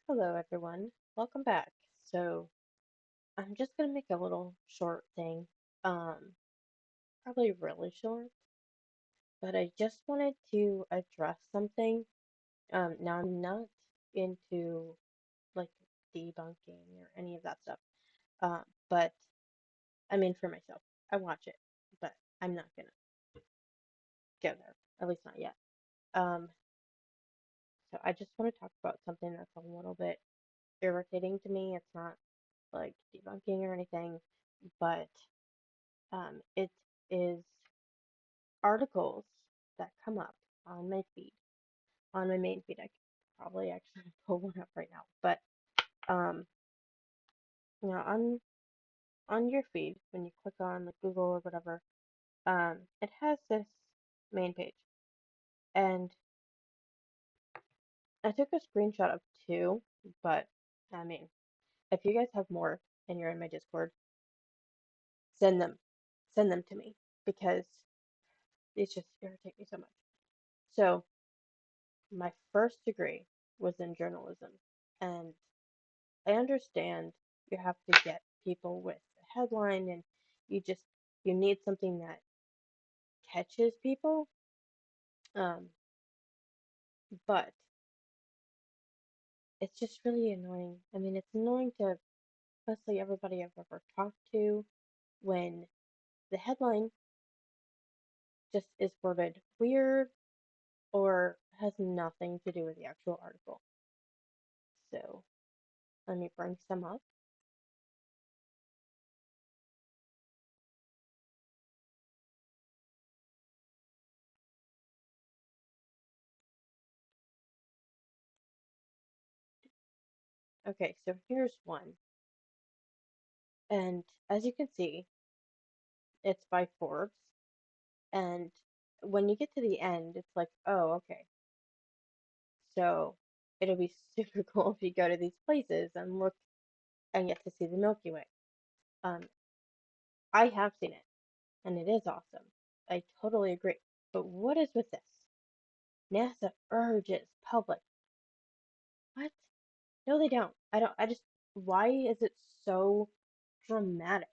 Hello, everyone. Welcome back. So, I'm just gonna make a little short thing, um, probably really short, but I just wanted to address something. Now I'm not into like debunking or any of that stuff. But I mean for myself, I watch it, but I'm not gonna go there, at least not yet. Um, so I just want to talk about something that's a little bit irritating to me. It's not like debunking or anything, but it is articles that come up on my feed, on my main feed. I could probably actually pull one up right now, but um, on your feed when you click on like Google or whatever, it has this main page, and I took a screenshot of two, but I mean, if you guys have more and you're in my Discord, send them, send them to me because these just irritate me so much. So my first degree was in journalism, and I understand you have to get people with a headline and you just you need something that catches people. Um, but it's just really annoying. I mean, it's annoying to mostly everybody I've ever talked to when the headline just is worded weird or has nothing to do with the actual article. So let me bring some up. Okay, so here's one. And as you can see, it's by Forbes. And when you get to the end, it's like, oh, okay. So it'll be super cool if you go to these places and look and get to see the Milky Way. Um, I have seen it, and it is awesome. I totally agree. But what is with this? NASA urges public. What? No, they don't. I don't. I just. Why is it so dramatic?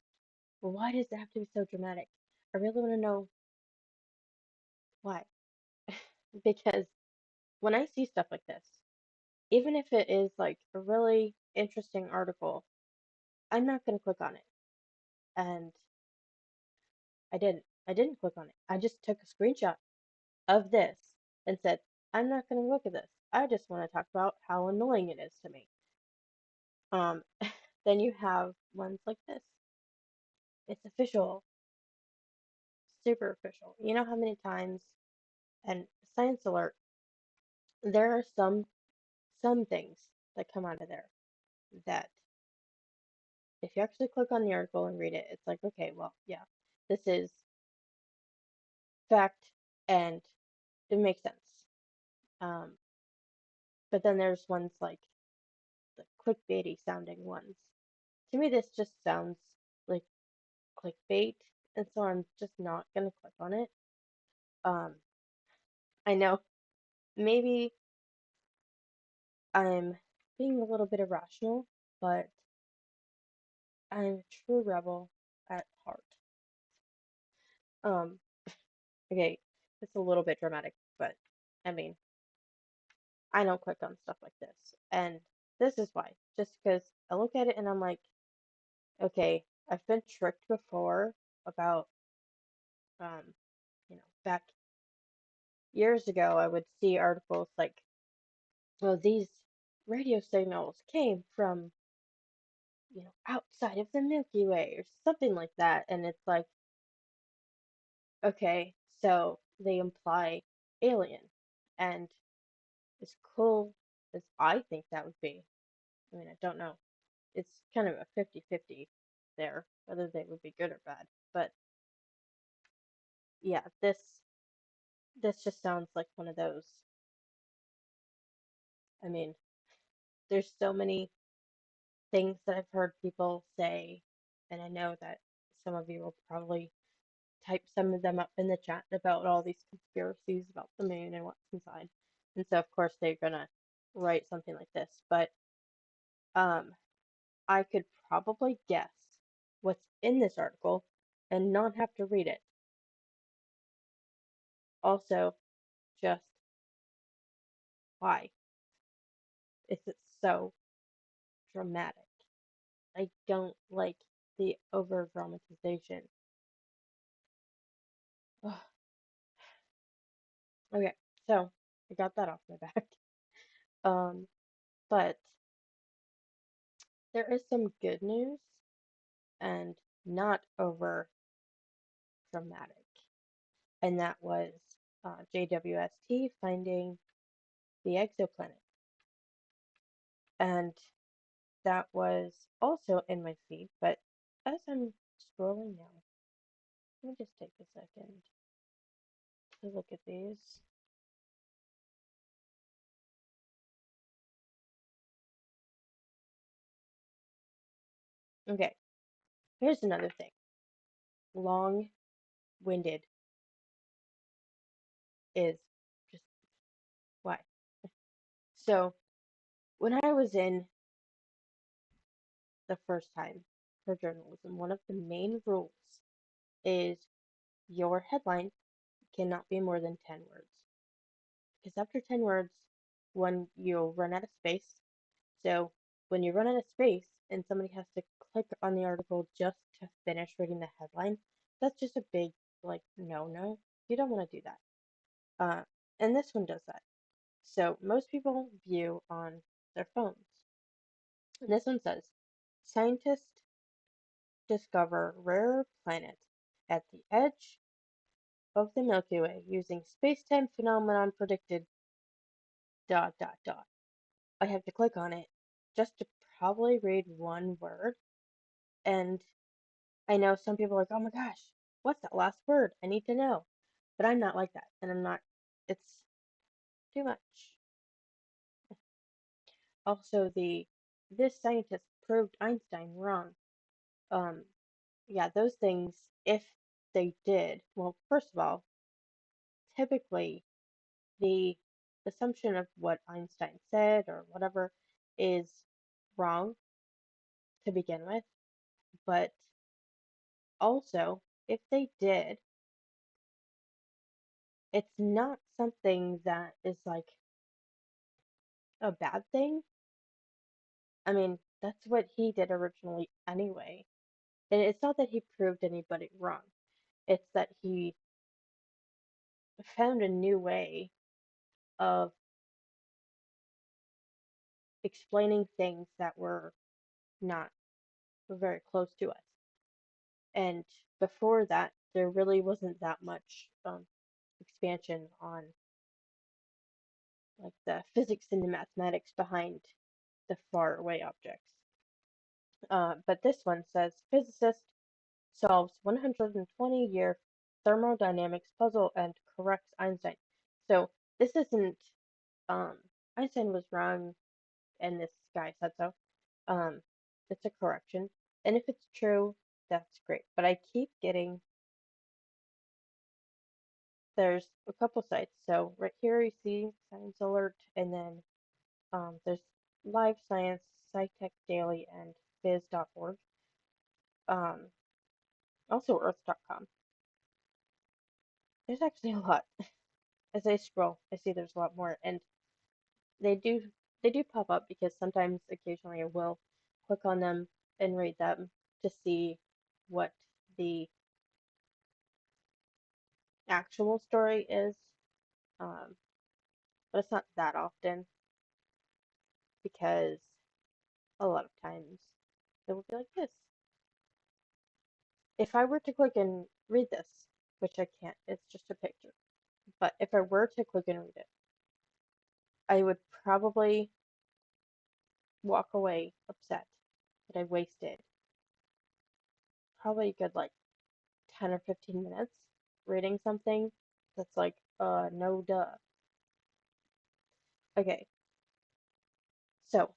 Why does it have to be so dramatic? I really want to know why. Because when I see stuff like this, even if it is like a really interesting article, I'm not going to click on it. And I didn't. I didn't click on it. I just took a screenshot of this and said, I'm not going to look at this. I just want to talk about how annoying it is to me. Um, then you have ones like this. It's official, super official. You know how many times, and science alert, there are some things that come out of there that if you actually click on the article and read it, it's like, okay, well, yeah, this is fact and it makes sense. Um, but then there's ones like the clickbaity sounding ones. To me, this just sounds like clickbait, and so I'm just not gonna click on it. Um, I know maybe I'm being a little bit irrational, but I'm a true rebel at heart. Um, okay, it's a little bit dramatic, but I mean, I don't click on stuff like this, and this is why. Just because I look at it and I'm like, okay, I've been tricked before about, um, back years ago, I would see articles like, well, these radio signals came from, outside of the Milky Way or something like that. And it's like, okay, so they imply alien. And as cool as I think that would be, I mean, I don't know. It's kind of a 50-50 there, whether they would be good or bad. But yeah, this just sounds like one of those. I mean, there's so many things that I've heard people say, and I know that some of you will probably type some of them up in the chat about all these conspiracies about the moon and what's inside. And so, of course, they're gonna write something like this. But Um, I could probably guess what's in this article and not have to read it. Also, just why is it so dramatic? I don't like the over dramatization. Okay, so I got that off my back. Um, but there is some good news and not over dramatic, and that was JWST finding the exoplanet, and that was also in my feed. But as I'm scrolling now, let me just take a second to look at these. Okay, here's another thing. Long-winded is just why. So when I was in the first time for journalism, one of the main rules is your headline cannot be more than 10 words. Because after 10 words, when you'll run out of space, so when you run out of space and somebody has to click on the article just to finish reading the headline, that's just a big, like, no. You don't want to do that. And this one does that. So most people view on their phones. And this one says, scientists discover rare planet at the edge of the Milky Way using space-time phenomenon predicted ... I have to click on it just to probably read one word. And I know some people are like, oh my gosh, what's that last word? I need to know. But I'm not like that. And I'm not, it's too much. Also, this scientist proved Einstein wrong. Um, yeah, those things, if they did, well, first of all, typically the assumption of what Einstein said or whatever is wrong to begin with. But also, if they did, it's not something that is like a bad thing. I mean, that's what he did originally anyway. And it's not that he proved anybody wrong, it's that he found a new way of explaining things that were not very close to us. And before that, there really wasn't that much expansion on like the physics and the mathematics behind the far away objects. But this one says physicist solves 120-year thermodynamics puzzle and corrects Einstein. So this isn't um, Einstein was wrong and this guy said so. Um, it's a correction. And if it's true, that's great. But I keep getting there's a couple sites. So right here you see Science Alert, and then there's Live Science, SciTech Daily, and Phys.org. Um, also Earth.com. There's actually a lot. As I scroll, I see there's a lot more, and they do they do pop up because sometimes, occasionally, I will click on them and read them to see what the actual story is. Um, but it's not that often because a lot of times it will be like this. If I were to click and read this, which I can't, it's just a picture. But if I were to click and read it, I would probably walk away upset that I wasted probably a good like 10 or 15 minutes reading something that's like, no duh. Okay, so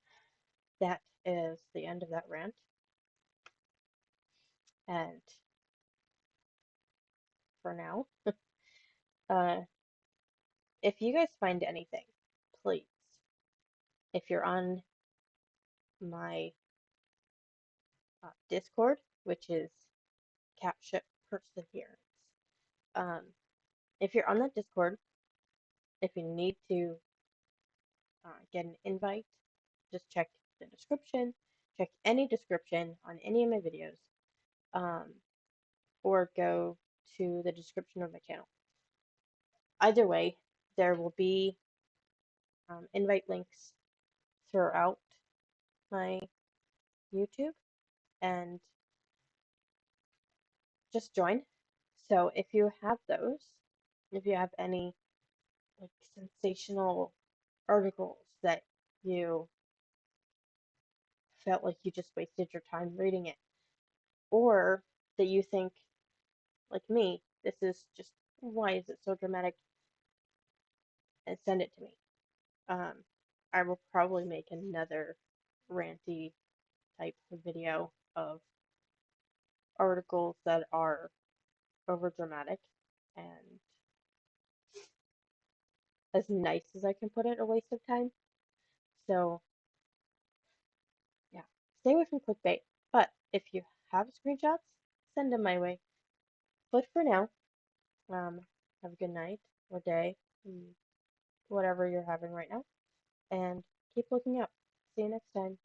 that is the end of that rant. And for now, uh, if you guys find anything, please, if you're on my Discord, which is capture perseverance. Um, if you're on that Discord, if you need to get an invite, just check the description, check any description on any of my videos, um, or go to the description of my channel. Either way, there will be invite links throughout my YouTube, and just join. So if you have those, if you have any like sensational articles that you felt like you just wasted your time reading it, or that you think, like me, this is just, why is it so dramatic, and send it to me. Um, I will probably make another ranty type of video of articles that are over dramatic and, as nice as I can put it, a waste of time. So yeah, stay away from clickbait. But if you have screenshots, send them my way. But for now, have a good night or day, whatever you're having right now, and keep looking up. See you next time.